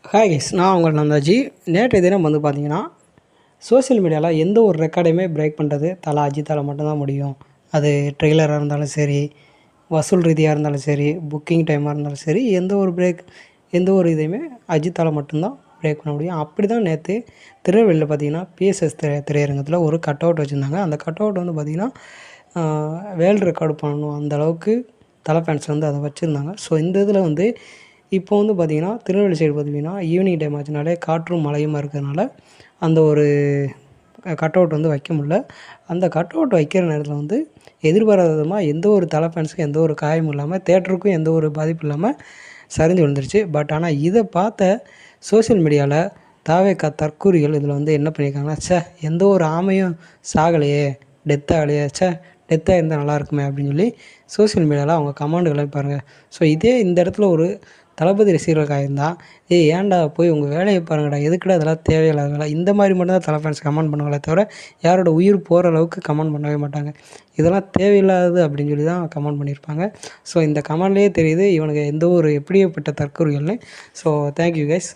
Hi guys, நான் உங்கள் நந்தாஜி. நேற்றைய தினம் பார்த்தீங்கன்னா, சோசியல் மீடியாவில் எந்த ஒரு ரெக்கார்டையுமே பிரேக் பண்ணுறது தல அஜித்தால் மட்டும்தான் முடியும். அது ட்ரெய்லராக இருந்தாலும் சரி, வசூல் ரீதியாக இருந்தாலும் சரி, புக்கிங் டைமாக இருந்தாலும் சரி, எந்த ஒரு இதையுமே அஜித்தால் மட்டும்தான் பிரேக் பண்ண முடியும். அப்படி தான் நேற்று திருநெல்வேலியில் பார்த்தீங்கன்னா, பிஎஸ்எஸ் திரையரங்கத்தில் ஒரு கட் அவுட் வச்சுருந்தாங்க. அந்த கட் அவுட் பார்த்தீங்கன்னா, வேர்ல்டு ரெக்கார்டு பண்ணணும் அந்தளவுக்கு தலை ஃபேன்ஸ் அதை வச்சுருந்தாங்க. ஸோ இந்த இதில் இப்போ பார்த்திங்கன்னா, திருநெல்வேலி சைடு பார்த்திங்கன்னா, ஈவினிங் டைம் ஆச்சுனாலே காற்றும் மழையுமா இருக்கிறதுனால அந்த ஒரு கட் அவுட் வைக்க முடில. அந்த கட் அவுட் வைக்கிற நேரத்தில் எதிர்பாராத விதமாக எந்த ஒரு தலை ஃபேன்ஸுக்கும் எந்த ஒரு காயமும் இல்லாமல், தேட்டருக்கும் எந்த ஒரு பாதிப்பும் இல்லாமல் சரிஞ்சு விழுந்துருச்சு. பட் ஆனால் இதை பார்த்த சோசியல் மீடியாவில் தாவேக்கா தற்கூரிகள் இதில் என்ன பண்ணியிருக்காங்கன்னா, எந்த ஒரு ஆமையும் சாகலையே, டெத் ஆகலையே, டெத்தாக இருந்தால் நல்லாயிருக்குமே அப்படின்னு சொல்லி சோசியல் மீடியாவில் அவங்க கமெண்டுகளை பாருங்கள். ஸோ இதே இந்த இடத்துல ஒரு தளபதி ரசிகர்களுக்காக இருந்தால், ஏன்டா போய் உங்கள் வேலையை பாருங்கடா, எதுக்குடா இதெல்லாம் தேவையில்லாத வேலை, இந்த மாதிரி மட்டும் தான் தலை ஃபேன்ஸ் கமெண்ட் பண்ணுவாங்களே தவிர யாரோட உயிர் போகிற அளவுக்கு கமெண்ட் பண்ணவே மாட்டாங்க. இதெல்லாம் தேவையில்லாதது அப்படின்னு சொல்லி தான் கமெண்ட் பண்ணியிருப்பாங்க. ஸோ இந்த கமெண்ட்லேயே தெரியுது இவனுக்கு எந்த ஒரு எப்படியேப்பட்ட தற்கொலைகள்னு. So thank you guys.